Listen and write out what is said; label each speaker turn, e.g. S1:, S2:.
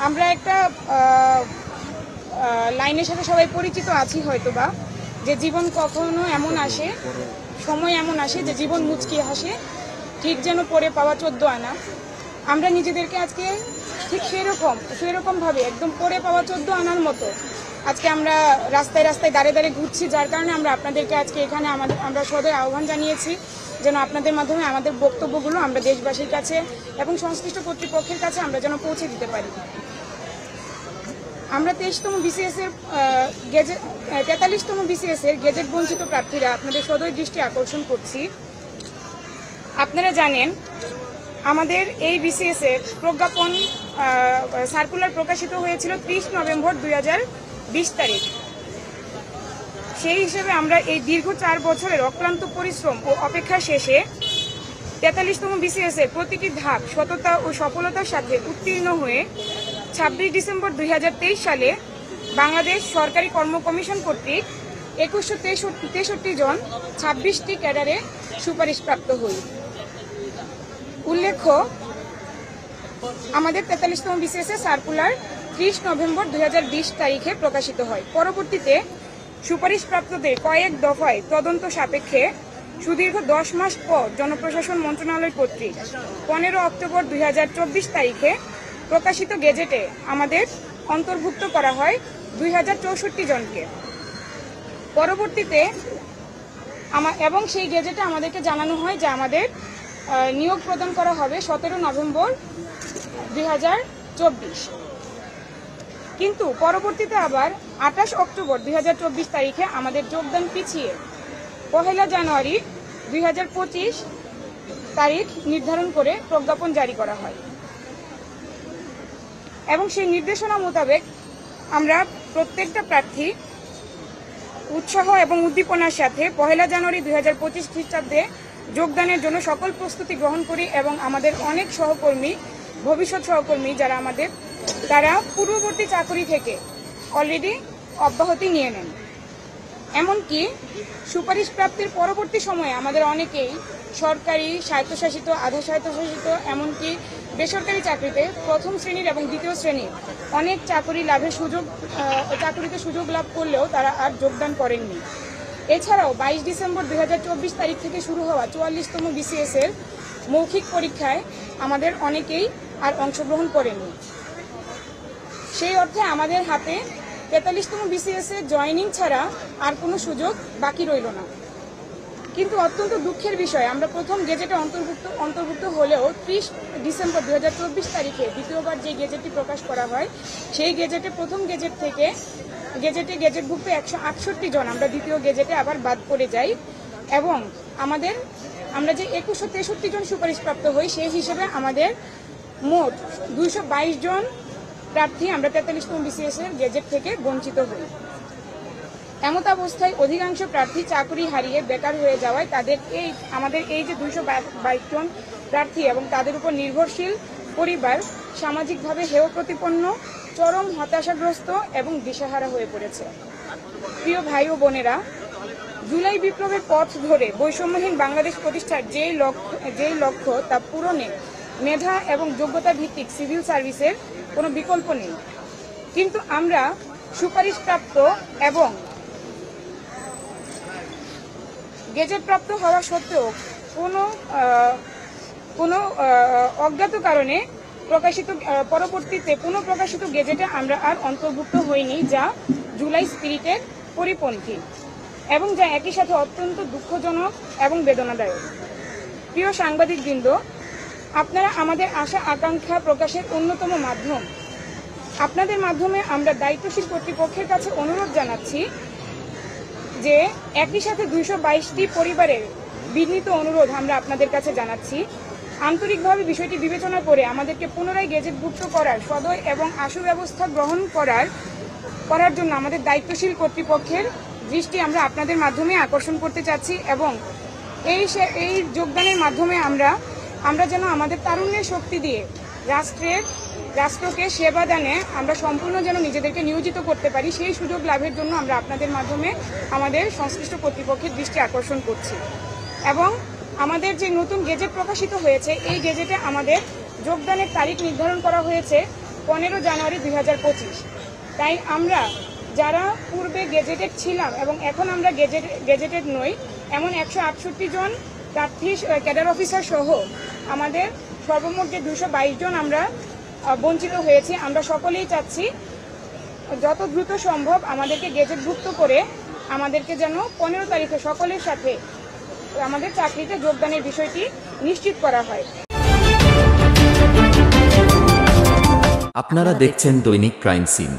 S1: আমরা একটা লাইনের সাথে সবাই পরিচিত আছি হয়তোবা, যে জীবন কখনো এমন আসে, সময় এমন আসে যে জীবন মুচকি হাসে, ঠিক যেন পড়ে পাওয়া 14 আনা। আমরা নিজেদেরকে আজকে ঠিক সেরকম ভাবে একদম পড়ে পাওয়া 14 আনার মতো আজকে আমরা রাস্তায় রাস্তায় দাঁড়িয়ে দাঁড়িয়ে ঘুরছি, যার কারণে আমরা আপনাদেরকে আজকে এখানে আমরা সদয় আহ্বান জানিয়েছি যেন আপনাদের মাধ্যমে আমাদের বক্তব্যগুলো আমরা দেশবাসীর কাছে এবং সংশ্লিষ্ট কর্তৃপক্ষের কাছে আমরা যেন পৌঁছে দিতে পারি। আমরা 23তম BCS এর 43তম BCS এর গেজেট বঞ্চিত প্রার্থীরা আপনাদের সদয় দৃষ্টি আকর্ষণ করছি। আপনারা জানেন আমাদের এই BCS এর প্রজ্ঞাপন সার্কুলার প্রকাশিত হয়েছিল 30 নভেম্বর 2020 তারিখ। সেই হিসেবে আমরা এই দীর্ঘ 4 বছরের অক্লান্ত পরিশ্রম ও অপেক্ষা শেষে 43তম BCS এর প্রতিটি ধাপ সততা ও সফলতার সাথে উত্তীর্ণ হয়ে 26 ডিসেম্বর 2023 সালে বাংলাদেশ সরকারি কর্ম কমিশন কর্তৃক 2163 জন 26টি ক্যাডারে সুপারিশপ্রাপ্ত হই। উল্লেখ্য, আমাদের 43তম BCS এর সার্কুলার 30 নভেম্বর 2020 তারিখে প্রকাশিত হয়। পরবর্তীতে সুপারিশপ্রাপ্তদের কয়েক দফায় তদন্ত সাপেক্ষে সুদীর্ঘ 10 মাস পর জনপ্রশাসন মন্ত্রণালয় কর্তৃক 15 অক্টোবর 2024 তারিখে প্রকাশিত গেজেটে আমাদের অন্তর্ভুক্ত করা হয় 2064 জনকে। পরবর্তীতে এবং সেই গেজেটে আমাদেরকে জানানো হয় যে আমাদের নিয়োগ প্রদান করা হবে 17 নভেম্বর 2024। কিন্তু পরবর্তীতে আবার 28 অক্টোবর 2024 তারিখে আমাদের যোগদান পিছিয়ে 1 জানুয়ারি 2025 তারিখ নির্ধারণ করে প্রজ্ঞাপন জারি করা হয় এবং সেই নির্দেশনা মোতাবেক আমরা প্রত্যেকটা প্রার্থী উৎসাহ এবং উদ্দীপনার সাথে 1 জানুয়ারি 2025 খ্রিস্টাব্দে যোগদানের জন্য সকল প্রস্তুতি গ্রহণ করি এবং আমাদের অনেক সহকর্মী, ভবিষ্যৎ সহকর্মী যারা আমাদের, তারা পূর্ববর্তী চাকরি থেকে অলরেডি অব্যাহতি নিয়ে নেন। এমনকি সুপারিশ প্রাপ্তির পরবর্তী সময়ে আমাদের অনেকেই সরকারি, স্বায়ত্তশাসিত, আধা স্বায়ত্তশাসিত, এমনকি বেসরকারি চাকরিতে প্রথম শ্রেণীর এবং দ্বিতীয় শ্রেণীর অনেক চাকরিতে সুযোগ লাভ করলেও তারা আর যোগদান করেননি। এছাড়াও 22 ডিসেম্বর 2024 তারিখ থেকে শুরু হওয়া 44তম BCS এর মৌখিক পরীক্ষায় আমাদের অনেকেই আর অংশগ্রহণ করেনি। সেই অর্থে আমাদের হাতে 43তম BCS এর জয়েনিং ছাড়া আর কোনো সুযোগ বাকি রইল না। কিন্তু অত্যন্ত দুঃখের বিষয়, আমরা প্রথম গেজেটে অন্তর্ভুক্ত হলেও 30 ডিসেম্বর 2024 তারিখে দ্বিতীয়বার যে গেজেটটি প্রকাশ করা হয়, সেই গেজেটে প্রথম গেজেট থেকে গেজেটভুক্ত 168 জন আমরা দ্বিতীয় গেজেটে আবার বাদ পড়ে যাই এবং আমরা যে 2163 জন সুপারিশপ্রাপ্ত হই, সেই হিসেবে আমাদের মোট 222 জন প্রার্থী আমরা 43তম BCS এর গেজেট থেকে বঞ্চিত হই। এমত অবস্থায় অধিকাংশ প্রার্থী চাকরি হারিয়ে বেকার হয়ে যাওয়ায় আমাদের এই যে 222 জন প্রার্থী এবং তাদের উপর নির্ভরশীল পরিবার সামাজিকভাবে হেয় প্রতিপন্ন, চরম হতাশাগ্রস্ত এবং দিশাহারা হয়ে পড়েছে। প্রিয় ভাই ও বোনেরা, জুলাই বিপ্লবের পথ ধরে বৈষম্যহীন বাংলাদেশ প্রতিষ্ঠার যেই লক্ষ্য তা পূরণে মেধা এবং যোগ্যতা ভিত্তিক সিভিল সার্ভিসের কোনো বিকল্প নেই। কিন্তু আমরা সুপারিশপ্রাপ্ত এবং গেজেটপ্রাপ্ত হওয়া সত্ত্বেও কোনো অজ্ঞাত কারণে পরবর্তীতে পুনঃপ্রকাশিত গেজেটে আমরা আর অন্তর্ভুক্ত হইনি, যা জুলাই স্পিরিটের পরিপন্থী এবং যা একই সাথে অত্যন্ত দুঃখজনক এবং বেদনাদায়ক। প্রিয় সাংবাদিকবৃন্দ, আপনারা আমাদের আশা আকাঙ্ক্ষা প্রকাশের অন্যতম মাধ্যম। আপনাদের মাধ্যমে আমরা দায়িত্বশীল কর্তৃপক্ষের কাছে অনুরোধ জানাচ্ছি যে একই সাথে 222টি পরিবারের বিনীত অনুরোধ আমরা আপনাদের কাছে জানাচ্ছি, আন্তরিকভাবে বিষয়টি বিবেচনা করে আমাদেরকে পুনরায় গেজেটভুক্ত করার সদয় এবং আশু ব্যবস্থা গ্রহণ করার জন্য আমাদের দায়িত্বশীল কর্তৃপক্ষের দৃষ্টি আমরা আপনাদের মাধ্যমে আকর্ষণ করতে চাচ্ছি এবং এই যোগদানের মাধ্যমে আমরা যেন আমাদের তারুণ্যের শক্তি দিয়ে রাষ্ট্রকে সেবা দানে আমরা সম্পূর্ণ যেন নিজেদেরকে নিয়োজিত করতে পারি, সেই সুযোগ লাভের জন্য আমরা আপনাদের মাধ্যমে আমাদের সংশ্লিষ্ট কর্তৃপক্ষের দৃষ্টি আকর্ষণ করছি। এবং আমাদের যে নতুন গেজেট প্রকাশিত হয়েছে, এই গেজেটে আমাদের যোগদানের তারিখ নির্ধারণ করা হয়েছে 15 জানুয়ারি 2025। তাই আমরা যারা পূর্বে গেজেটেড ছিলাম এবং এখন আমরা গেজেটেড নই এমন 168 জন প্রার্থী ক্যাডার অফিসার সহ আমাদের সর্বমোট যে 222 জন আমরা বঞ্চিত হয়েছি। আমরা সকলেই চাচ্ছি যত দ্রুত সম্ভব আমাদেরকে গেজেটভুক্ত করে আমাদেরকে যেন 15 তারিখে সকলের সাথে আমাদের চাকরিতে যোগদানের বিষয়টি নিশ্চিত করা হয়।
S2: আপনারা দেখছেন দৈনিক ক্রাইম সিন।